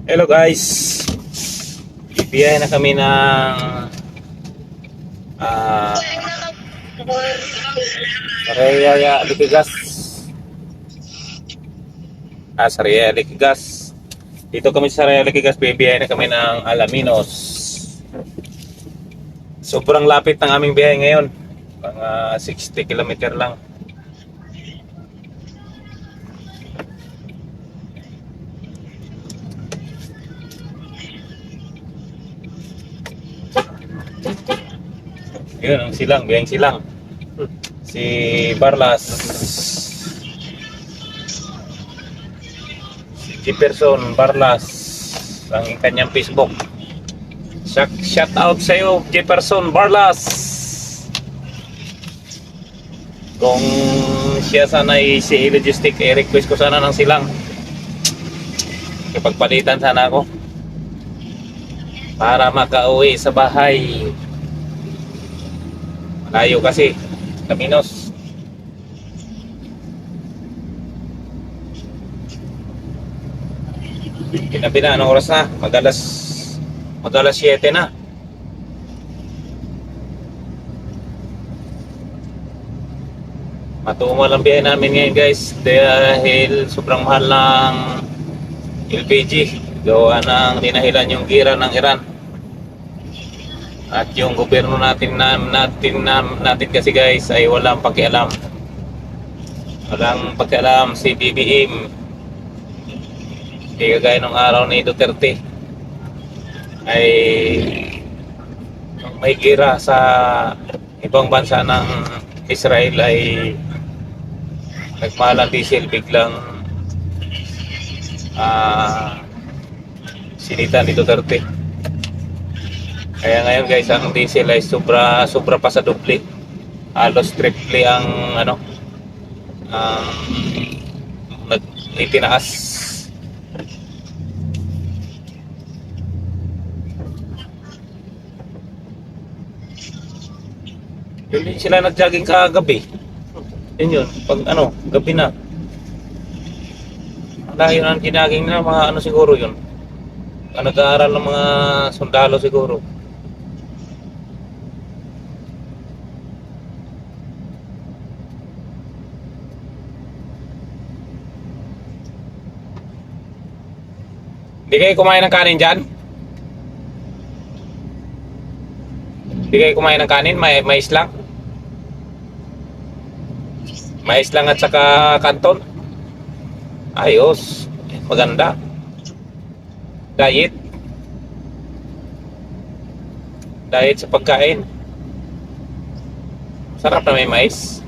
Hello guys, bibiyay na kami ng uh, Sariaya Liquigas. Sariaya Liquigas. Dito kami sa Sariaya Liquigas, bibiyay na kami ng Alaminos. Sobrang lapit ng aming biyahe ngayon, mga 60 km lang. Yun ang silang, biyayang silang. Si Barlas, si Jefferson Barlas, ang kanyang Facebook. Shout out sa iyo, Jefferson Barlas. Kung siya sana ay si Logistic, i-request ko sana ng silang. Kapagpalitan sana ako para makauwi sa bahay. Malayo kasi, Alaminos. Kinabi na, anong oras na? Mag-alas 7 na. Matumal ang biyahe namin ngayon guys, dahil sobrang mahal ng LPG. Gawa ng dinahilan yung gira ng Iran. At yung gobyerno natin kasi guys ay walang pakialam. Walang pakialam si BBM. Hindi kagaya nung araw ni Duterte ay may gira sa ibang bansa ng Israel ay nagmahal ang diesel, biglang sinita ni Duterte. Kaya ngayon guys, ang diesel ay sobra pa sa doble. Halos triple ang itinaas. Yun din sila nag-jogging kagabi. Yun, pag gabi na. Dahil ang ginaging na mga siguro yun. Nag-aaral ng mga sundalo siguro. Hindi kayo kumain ng kanin dyan? Hindi kayo kumain ng kanin? Mais lang? Mais lang at saka kanton? Ayos. Maganda. Diet. Diet sa pagkain. Sarap na may mais.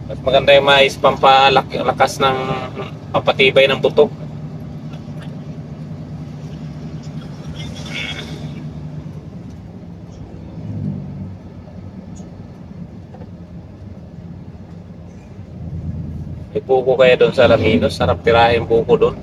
Mas maganda yung mais, pampalakas ng pampatibay ng buto. May buko kaya doon sa Alaminos, sarap tirahin buko doon.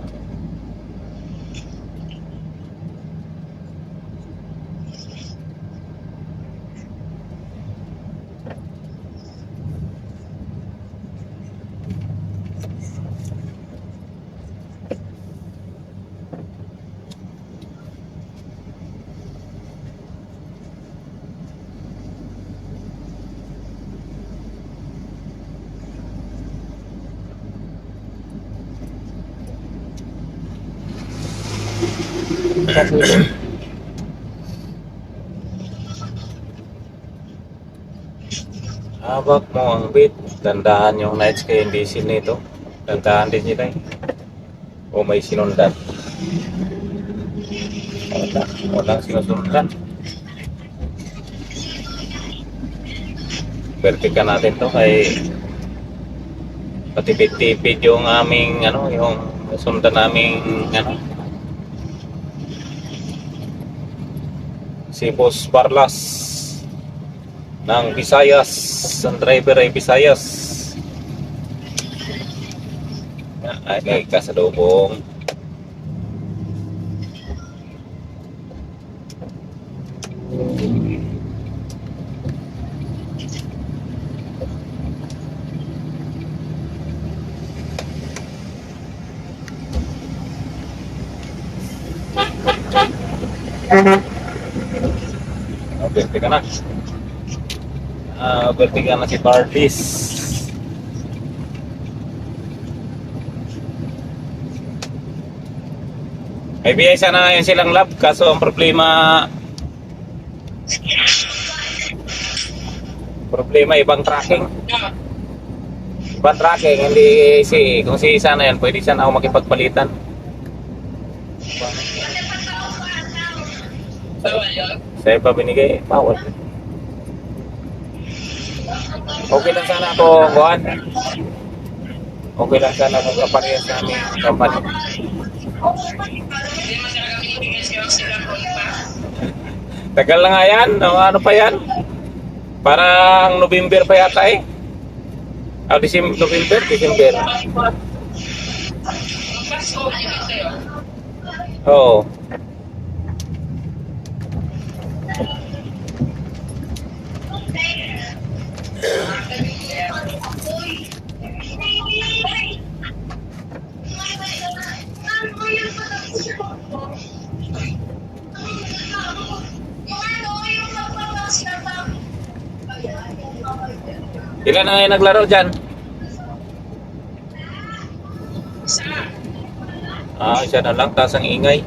Habak mo ang bit. Tandaan yung nights kay diesel nito. Tandaan din nila eh. O may sinundan. Walang sinusundan. Vertical natin to kay patipid-tipid yung aming yung sundan naming si Boss Barlas ng Visayas. Ang driver ay Visayas. Ay kasalubong. Birthday ka na. Birthday ka na si Bardis. May biyay sana ngayon silang lab, kaso ang problema ibang tracking. Ibang tracking, hindi kung si isa na yan, pwede sana ako makipagpalitan. Sa'yo pa binigay, bawal. Okay lang sana ako, Juan. Okay lang sana kung kaparehas namin company. Tagal na nga yan, ano pa yan? Parang November pa yata eh. December. Oo. Ilan na ngayon naglaro dyan? Isa na lang, taas ang ingay.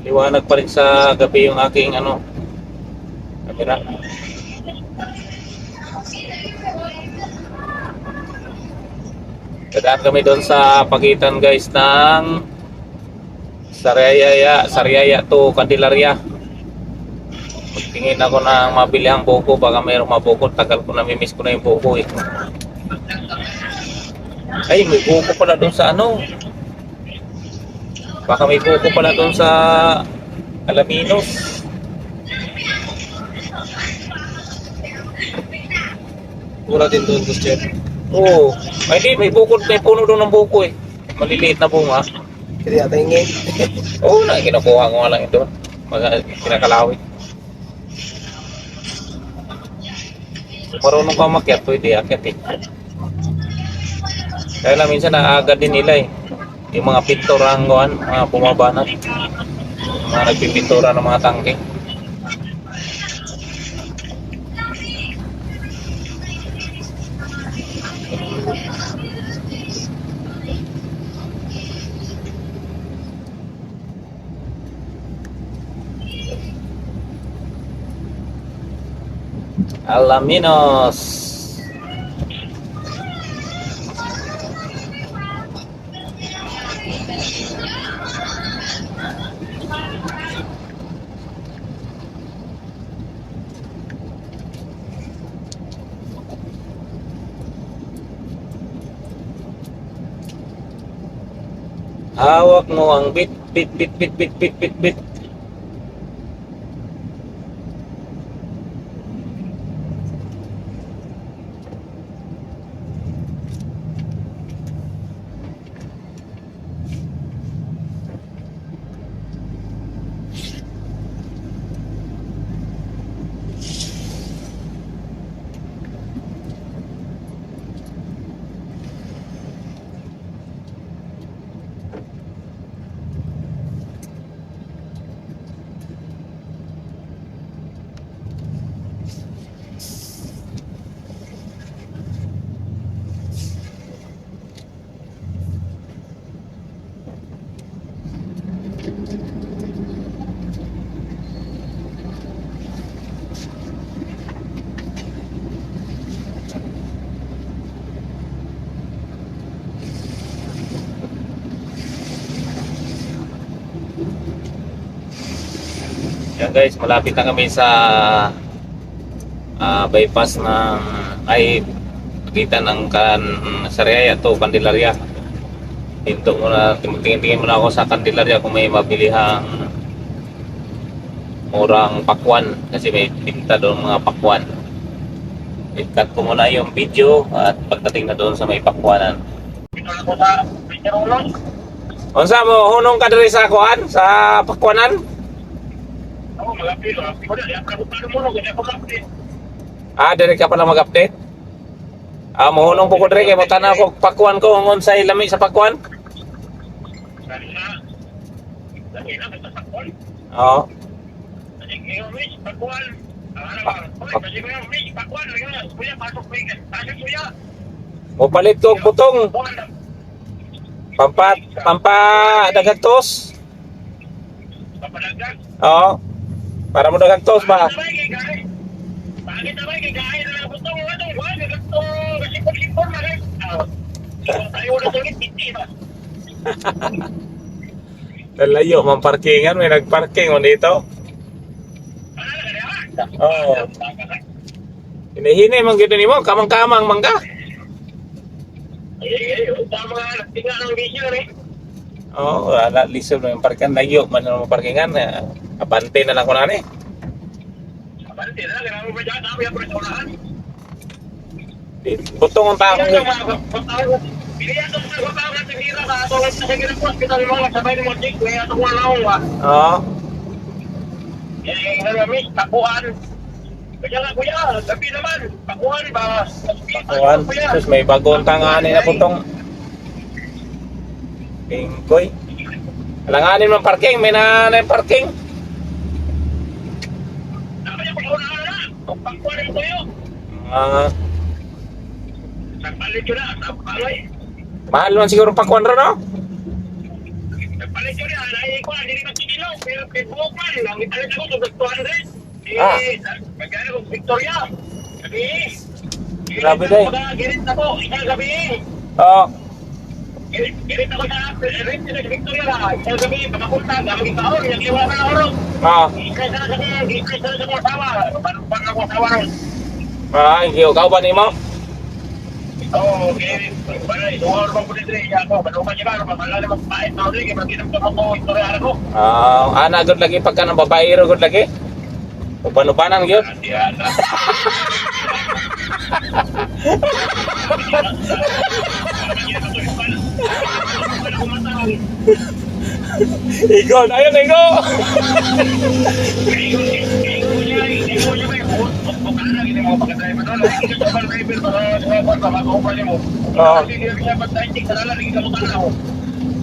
Liwanag pa rin sa gabi yung aking camera. Dadaan kami doon sa pagitan guys ng Sariaya to Candelaria. Magtingin ako ng mabili ang buko, baka mayroong mabuko. Tagal ko namimiss ko na yung buko eh. Ay, may buko pala doon sa baka may buko pala doon sa Alaminos. Mura din doon, Boss Chef. Oo. Ay di, may puno doon ng buko eh. Maliliit na bunga. Hindi ata ingay. Oo na, kinukuha ko nga lang ito. Kinakalawit. Marunong ka makyat, pwede akyat eh. Kaya lang minsan naagad din nila eh. Yung mga pinturangguan, mga bumabanat. Mga nagpipintura ng mga tangke. Alaminos. Hawak mo ang bit. Yan guys, malapit na kami sa bypass ng pagitan ng Sariaya to Candelaria. Tingin muna ako sa Candelaria kung may mabilihang murang pakwan kasi may tinta doon mga pakwan. I-cut ko muna yung video at pagdating na doon sa may pakwanan. Unsa mo hunong ka diri sa kuan sa pakwanan? Diri ka pala mag-update? Ah, mohunong po ko dre kay mo tanaw ko pakuan ko ngon sa lami sa pakuan. Oo. Mo palit ko og butong pampa dagagtos. Oo. Para mo dagagtos ba? Lalayo man parkingan, may nagparking mo dito. Oo. Hinihinay man gyud nimo, kamang-kamang man ka. Oo, wala lisod na yung parkingan, layo man na mo parkingan. Abante na lang ko na ni. Butong ang tao. Oo. Pakuan. Terus may bagong tanganin na butong. Pingkoy. Alanganin man parking, may na parking. Ah, mahal man siguro pakuan ro no? Ah. Grabe day. Oo. Ah, iyo kau ba nimo? Ah, ana gud lagi pagka nang babae ro gud lagi. Uban-ubanan gyud. Igon, ayo nego.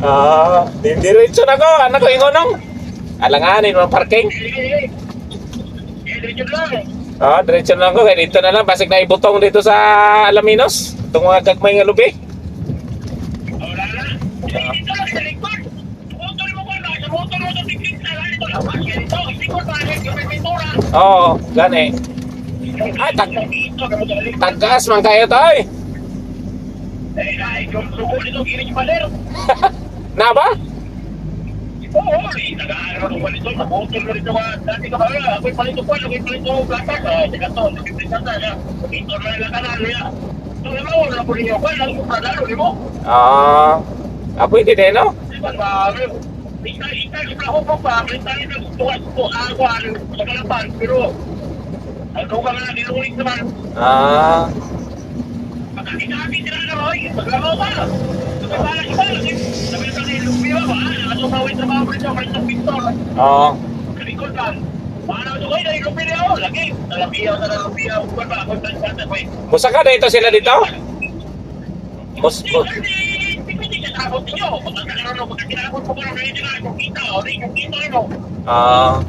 Ah, diretso na ko, anak ko ingonong. Alanganin mo parking. Ah, diretso na ko kay dito na lang basig na ibutong dito sa Alaminos. Itong mga gagmay nga lubi. Oo, gani. Ay, tagas man kayo toy. Na ba? Ah, pwede din, no? Ah, oo. Musa ka dito sila dito? Ah,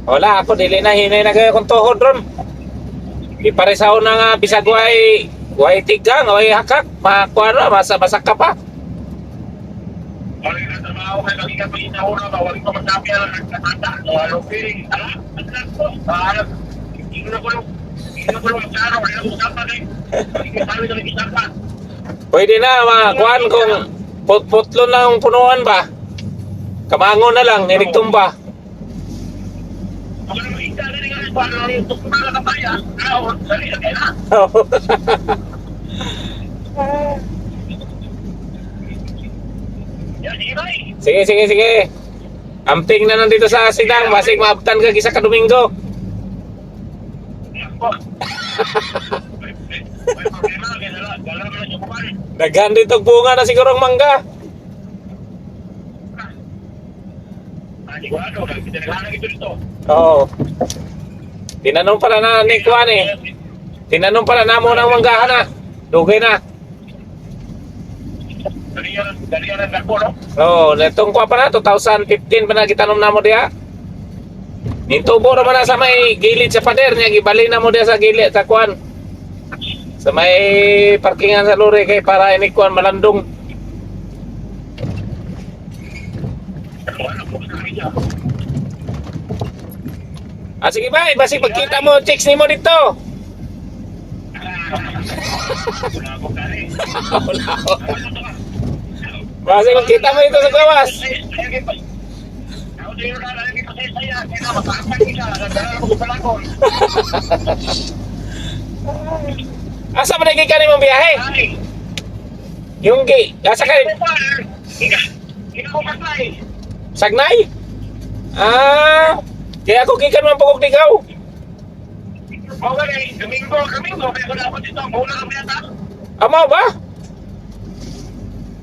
wala ako dili na hinay na kayo kung tuhod ron. Di paresaw na nga bisag way tigang, way hakak, makakuha na, masak ka pa. Pwede na, makakuhaan kung putlo ng punuan ba? Kamangon na lang, nirigtumba. Sige, sige, sige. Amping na nandito sa Sidang, basig maabtan ka gisa ka Domingo. Daghan dito bunga na siguro ang mangga. Oo. Tinanong pala na ni Kuan eh. Tinanong pala na mo ng manggahan na. Dugay na. Dalian ang dako, no? Oo, netong kuha pa na, 2015 pa na gitanong na mo diya. Nintubo naman na sa may gilid sa pader niya, gibali na mo diya sa gilid, sa kuan. Sa may parkingan sa lori kay para ini kuan malandong. Ah, sige ba, basi pagkita mo, checks ni mo dito. Wala ako kani. Wala ako. Basi pagkita mo dito sa gawas. Ako din na lagi pa saya. Kaya makakita kita, nagdala ko palakon. Asa ba naging mong biyahe? Ay, Yung asa ka? ikaw ko patay. Sagnay? Ah, kaya ako gikan man pagod ikaw. Okay, Domingo, kaya ko dapat dito. Muna kami ata. Amo ba?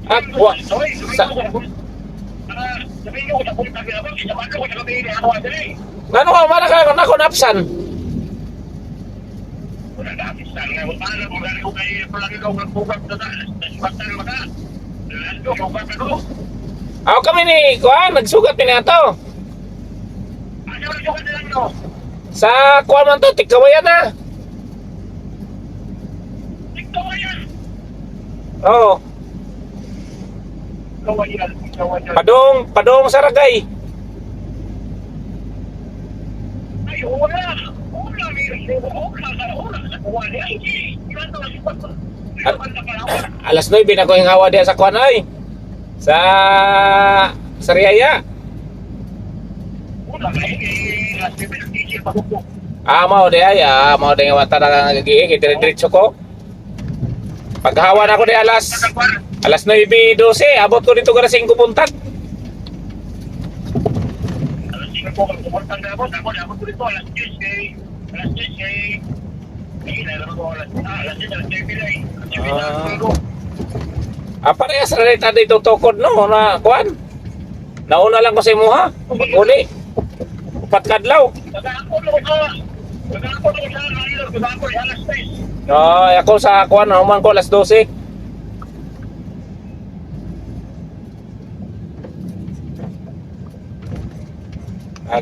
At wa sa Domingo, ko na punta kaya ako. Isabaga ko na kami ako dali. ngano ka man ka na ko napsan? Wala na apisan nga. Paano kung gano'n ko kayo palagi ko magbukat na batan maka. Lalo ko ba ko? Ako kami ni kuan nagsugat ni ato. Ano ba yung kanila no? Sa kuan man to tikawayan na. Kawayan. Oo, Kawayan. padong Saragay. Ay, wala. Wala, wala sa kuwali. Ay, ilan to si Pato? Alas 9 na ko yung hawa diya sa kuan ay. Sa Sariaya. Wala, eh, last time na teacher pa ko. Mao di ay, mao di nga wata na gigi dire-diretso ko. Paghawa na ko di alas 9:12, abot ko dito gara 5 puntag. Alas 5 ko, pumunta na ako ko dito, alas 10 kay, hindi na naman ko, alas 10, alas 10 pilay. Parehas na rin tayo dito tukod no, na kuan. Nauna lang ko sa imo ha, uli. Upat kadlaw. Nagkakapon ako sa nalilog, nagkakapon alas 6. Ako sa kuan, naman ko alas 12.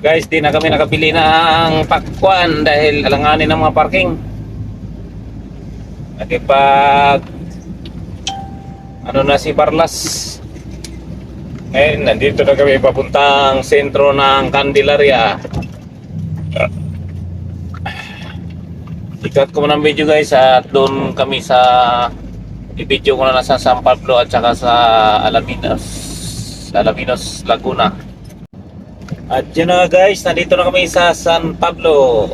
Guys, di na kami nakabili ng pakwan dahil alanganin ng mga parking. Nakipag ano na si Barlas. Ngayon, nandito na kami papuntang sentro ng Candelaria. Ikat ko muna ng video guys at doon kami sa i-video ko na nasa San Pablo at saka sa Alaminos, Laguna. At yun na guys, nandito na kami sa San Pablo.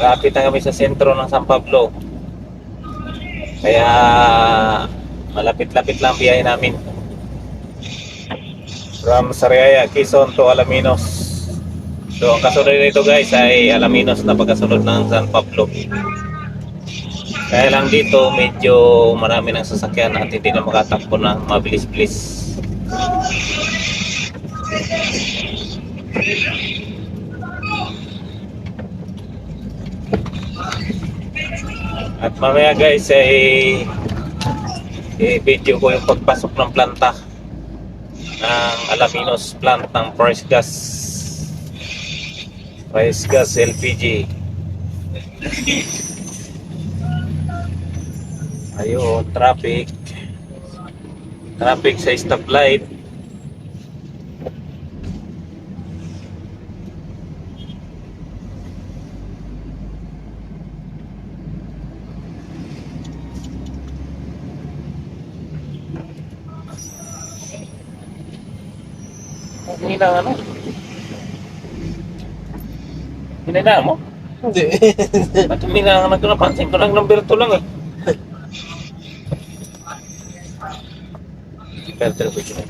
Malapit na kami sa sentro ng San Pablo. Kaya malapit-lapit lang biyahe namin. From Sariaya, Quezon to Alaminos. So ang kasunod nito guys ay Alaminos na pagkasunod ng San Pablo. Kaya lang dito medyo marami ng sasakyan at hindi na makatakbo ng mabilis-bilis. At mamaya guys ay i-video ko yung pagpasok ng planta ng Alaminos plant ng Price Gas LPG. Ayun, traffic sa stoplight. Hinang ano? Hinang mo? Hindi. Ba't huminang na napansin ko lang number 2 lang eh. Number 2 ko siya.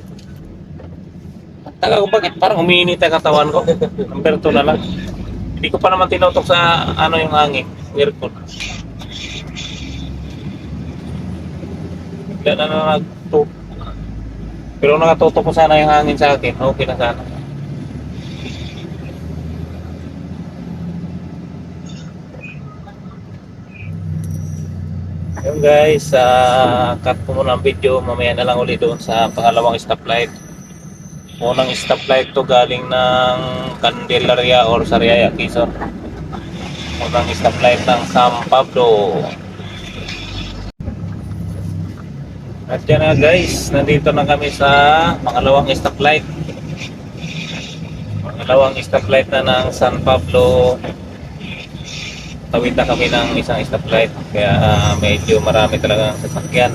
Taga ko bakit parang umiinit ang katawan ko. Number 2 na lang. Hindi ko pa naman tinutok sa ano yung hangin. Aircon. Bigla na nagtutok. Pero nakatutok ko sana yung hangin sa akin. Okay na sana. Ayun guys, cut ko muna ang video. Mamaya na lang ulit doon sa pangalawang stoplight. Unang stoplight to galing ng Candelaria or Sariaya, Quezon. Unang stoplight ng San Pablo. At yan na guys, nandito na kami sa pangalawang stoplight. Pangalawang stoplight na ng San Pablo. Tawid na kami ng isang stoplight, kaya medyo marami talagang sasakyan.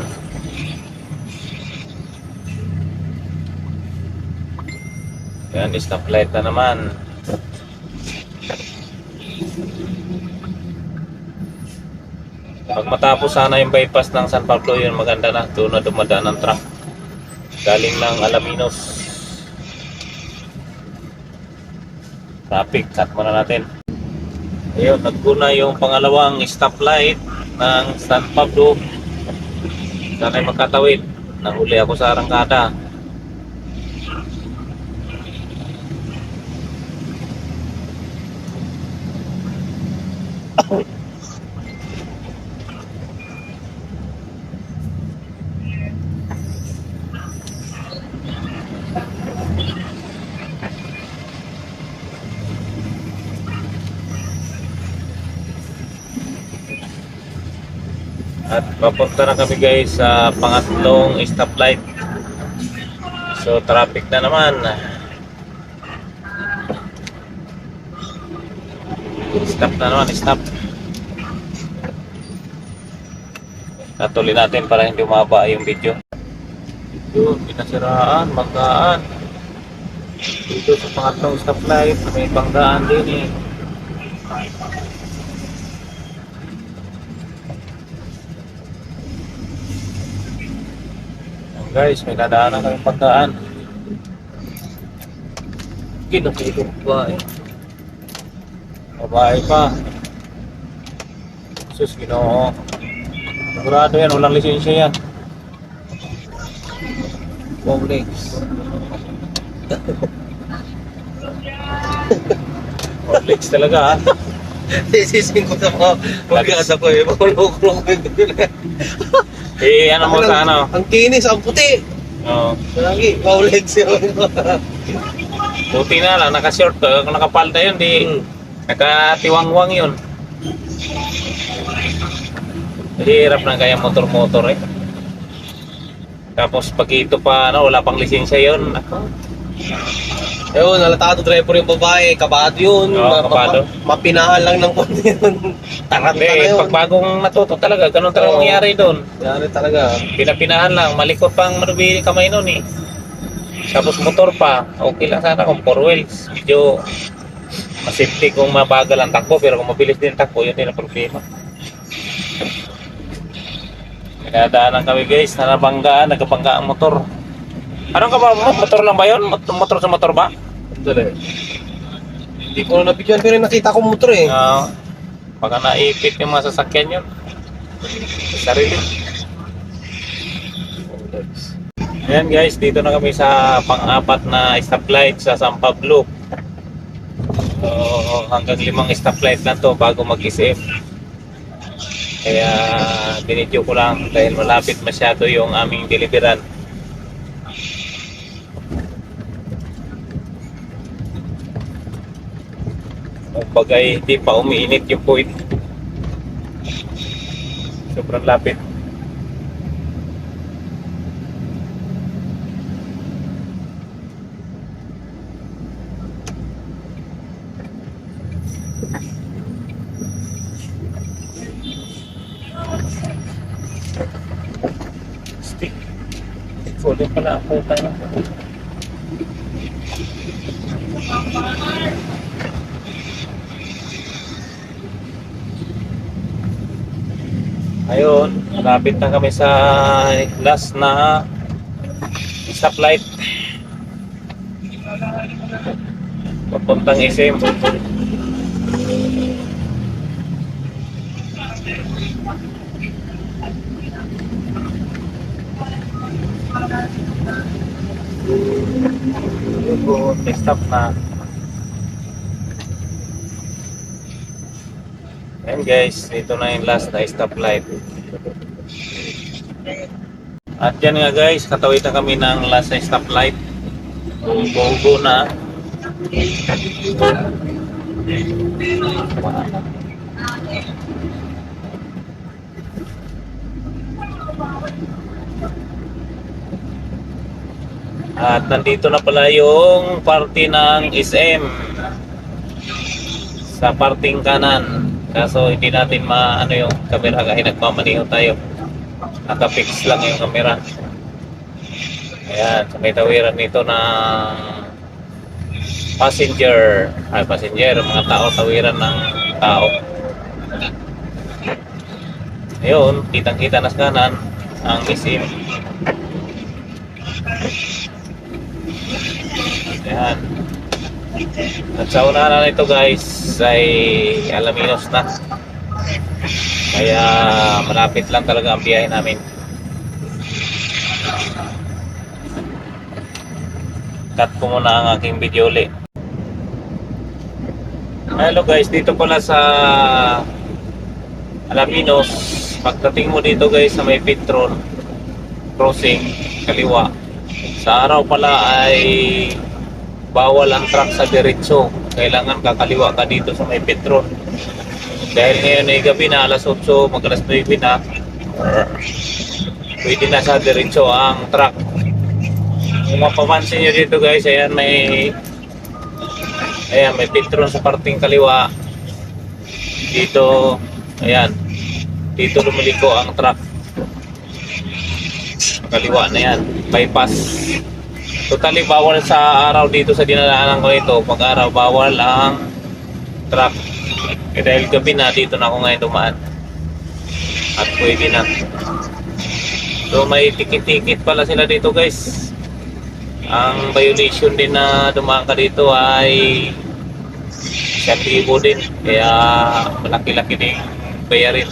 Yan, stoplight na naman. Pag matapos sana yung bypass ng San Pablo, yun maganda na. Doon na dumadaan ng truck galing ng Alaminos. Traffic, cut muna natin. Ayun, naguna yung pangalawang stoplight ng San Pablo. Sana'y magkatawid. Nahuli ako sa arangkada. At papunta na kami guys sa pangatlong stoplight. So traffic na naman. Stop na naman, stop. Natuloy natin para hindi umaba yung video. Yun, pinasiraan, banggaan. Dito sa pangatlong stoplight, may banggaan din eh. Guys, may dadaanan kami pagkaan. Kinukilok ba eh. Babae pa. Sus, Ginoo. Sigurado yan, walang lisensya yan. Wow legs. Wow legs talaga ha. Sisising ko sa mga pagkasa ko eh. Makulong-kulong ko yun. Eh, ano mo sa ano? Ang kinis, ang puti. Oo. Lagi, wow legs yun. Buti na lang, naka-short ka. Kung nakapalda yun, di nakatiwangwang yun. Hirap na kaya motor-motor eh. Tapos pag ito pa, ano, wala pang lisensya yun. Ayun, nalatado driver yung babae, kabado yun. Oo, kabado. Mapinahan lang ng konti yun. Taranta na Hindi, yun. pag bagong natuto talaga, ganun talaga Oo. mangyari doon. Yan talaga. Pinapinahan lang, malikot pang manubi kamay nun eh. Tapos motor pa, okay lang sana kung 4 wheels. Medyo masafety kung mabagal ang takbo, pero kung mabilis din ang takbo, yun din ang problema. Pinadaanan kami guys, na nabanggaan, nagkabangga ang motor. Anong ka ba? Motor lang ba yun? Motor sa motor ba? Dali. Hindi ko na nabigyan pero nakita ko motor eh. Baka naipit yung mga sasakyan yun. Sarili. Ayan guys, dito na kami sa pang-apat na stoplight sa San Pablo. So, hanggang 5 stoplight lang to bago mag-isip. Kaya binidyo ko lang dahil malapit masyado yung aming deliveran. Bagay hindi pa umiinit yung point. Sobrang lapit. Stick. Follow pala ako tayo. Ayun, malapit na kami sa last na stoplight. Papuntang SM. Next stop na. Ayan guys, ito na yung last na stoplight. At yan nga guys, katawid na kami ng last na stoplight. Go na. At nandito na pala yung party ng SM sa parting kanan. Kaso hindi natin maano yung camera kahit nagmamaniho tayo. Nakapix lang yung camera. Ayan, sa may tawiran nito ng passenger, mga tao, tawiran ng tao. Ayun, kitang-kita na sa kanan ang SM. Ayan. At sa unahan na ito guys ay Alaminos na. Kaya malapit lang talaga ang biyahe namin. Cut ko muna ang aking video ulit. Hello guys, dito pala sa Alaminos. Pagdating mo dito guys sa may Petron crossing, kaliwa. Sa araw pala ay bawal ang truck sa diretso. Kailangan kakaliwa ka dito sa may Petron. Dahil ngayon ay gabi na, alas 8, mag-alas 9 na, pwede na sa diretso ang truck. Kung mapapansin nyo dito guys, ayan may Petron sa parting kaliwa. Dito, ayan, dito lumiliko ang truck. Kaliwa na yan, bypass. Totally bawal sa araw dito sa dinadaanan ko ito. Pag araw bawal ang truck. Dahil gabi na, dito na ako ngayon dumaan. At pwede na. So may tikit-tikit pala sila dito guys. Ang violation din na dumaan ka dito ay 1,000 din. Kaya malaki-laki din bayarin.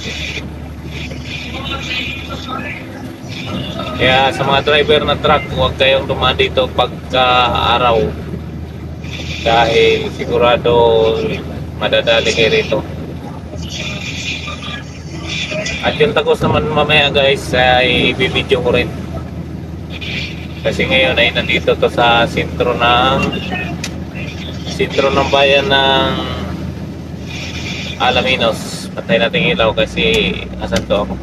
Kaya sa mga driver na truck, huwag kayong dumaan dito pagka araw. Dahil sigurado madadali kayo rito. At yung tagos naman mamaya guys ay ibibidyo ko rin. Kasi ngayon ay nandito to sa sentro ng bayan ng Alaminos. Patay natin ilaw kasi asan to ako.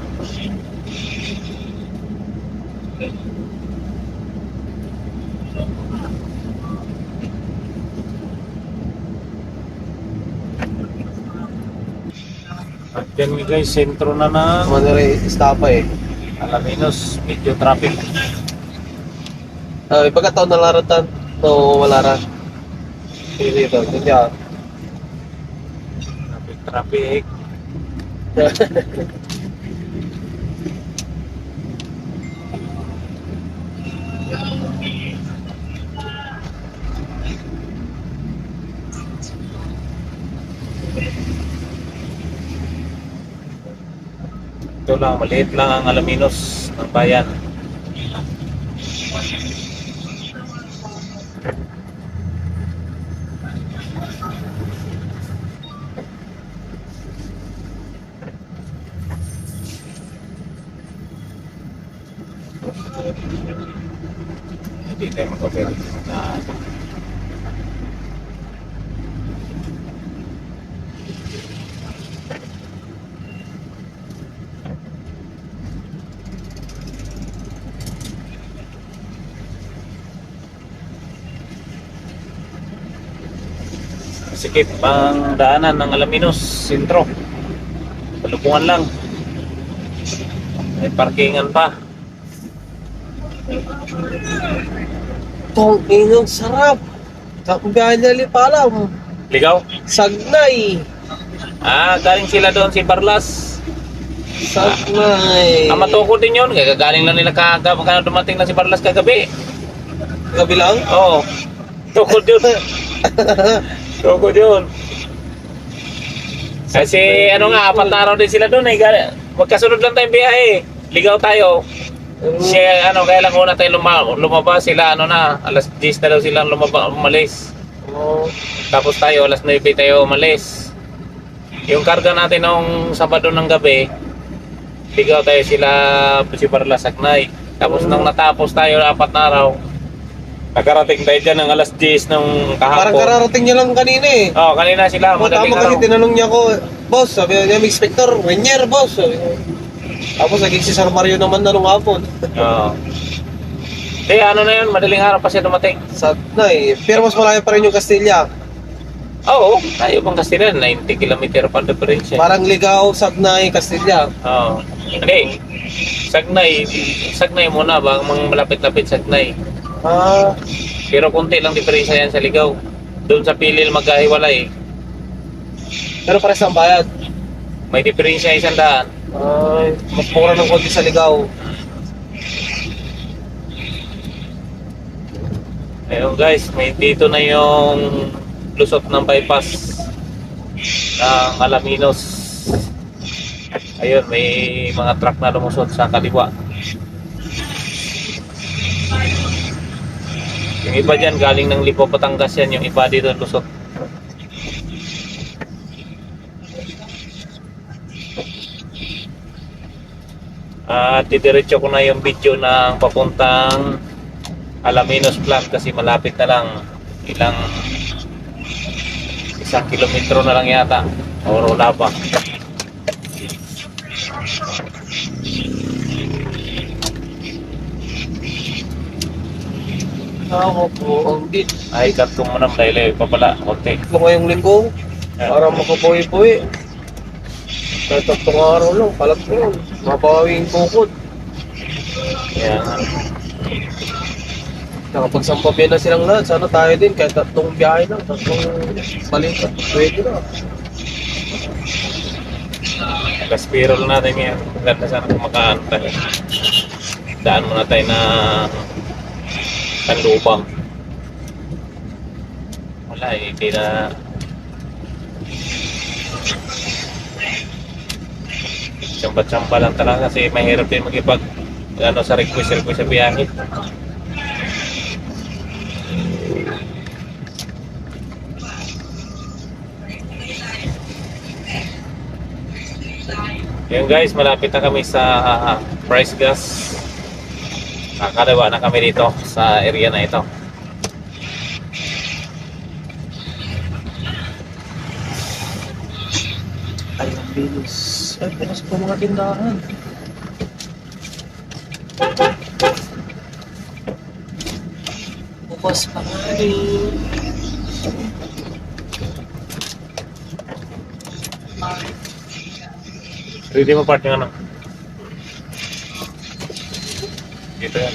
At yan guys, sentro na ng Manila estapa eh. Alaminos, medyo traffic. Pagkataon na laratan, no malaran. Dito, kanya. Traffic. Ito lang, maliit lang ang Alaminos ng bayan. Hindi tayo mag-over na sikip ang daanan ng Alaminos sentro. Palupungan lang. May parkingan pa. Tong inong sarap. Kakugahan niya lipalam. Ligaw? Sagnay. Galing sila doon si Barlas. Sagnay. Matukod din yun. Kaya galing lang nila kaya dumating na si Barlas kagabi. Gabi lang? Oo. Tukod yun. Tukod yun. Kasi apat na araw din sila doon eh. Magkasunod lang tayong biyahe. Ligaw tayo. Siya, kaya lang una tayo lumabas sila, alas 10 na daw silang umalis. Tapos tayo, alas 9 tayo umalis. Yung karga natin nung Sabado ng gabi, ligaw tayo sila si Barla Sagnay. Tapos nang natapos tayo 4 na araw, nakarating tayo dyan ng alas 10 ng kahapon. Parang kararating niya lang kanina eh. Oo, kanina sila, O, madaling tama kasi araw. tinanong niya ako, boss, sabi niya, may inspector, Rainier, boss. Sabi ko. Tapos naging si Sir Mario naman na nung hapon. Oo. Eh, ano na yun, madaling araw pa siya dumating. Sad na eh. Pero mas malayo pa rin yung Castilla. Oo, tayo pang Kastilan, 90 km pa difference. Parang Ligaw, Sagnay, Castilla. Oo. Hindi. Sagnay muna ba? Mga malapit-lapit Sagnay. Ah, Pero konti lang diferensya yan sa Ligaw. Doon sa Pilil magkahiwalay. pero pares ang bayad. May diferensya 100. Ay, mas mura ng konti sa Ligaw. Ayun guys, may dito na yung lusot ng bypass ng Alaminos. Ayun, may mga truck na lumusot sa kaliwa. Yung iba dyan, galing ng Lipo, Batangas yan. Yung iba dito lusot. At didiretso ko na yung video ng papuntang Alaminos plant kasi malapit na lang. Ilang 1 kilometro na lang yata. O wala pa. Ako po, ang dit. Ay, cut ko muna dahil papala. Konti. Ito ngayong linggo, para makabuhi-buhi. Kahit 3 araw lang, palat ko yun. Mabawi yung tukod. Yan. Nakapagsampabihan na silang lahat. Sana tayo din, kahit 3 biyahe lang, 3 balikat. Pwede na. Gaspirol natin ngayon. Ganda sana kung makaan tayo. Daan muna tayo na Tandupang. Wala eh, hindi na. Tsampa-tsampa lang talaga kasi mahirap din magipag sa request sa biyahe. Yan guys, malapit na kami sa Price Gas. Kakalawa na kami dito sa area na ito. Ay, ang bilis. Ay, pinas pa mga tindahan. Bukas pa nga rin. Ready mo part yung ano? Dito yan.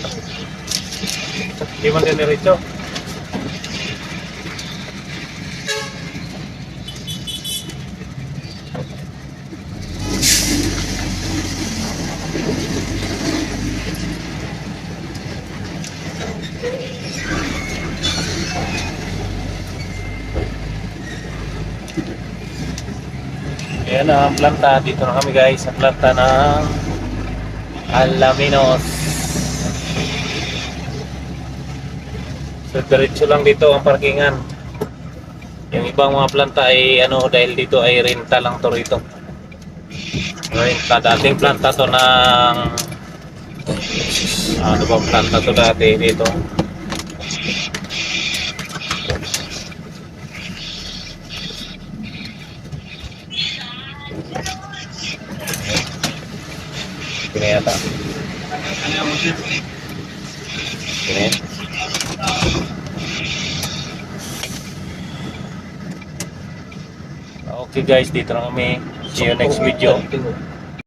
Hindi man din diretso. Ayan na ang planta. Dito na kami guys. Ang planta ng Alaminos. So diretso lang dito ang parkingan. Yung ibang mga planta ay dahil dito ay renta lang to rito. Renta. Dating planta to ng ano bang planta to dati dito? Kini yata. Kini. Okay guys, dito na kami. See you next video.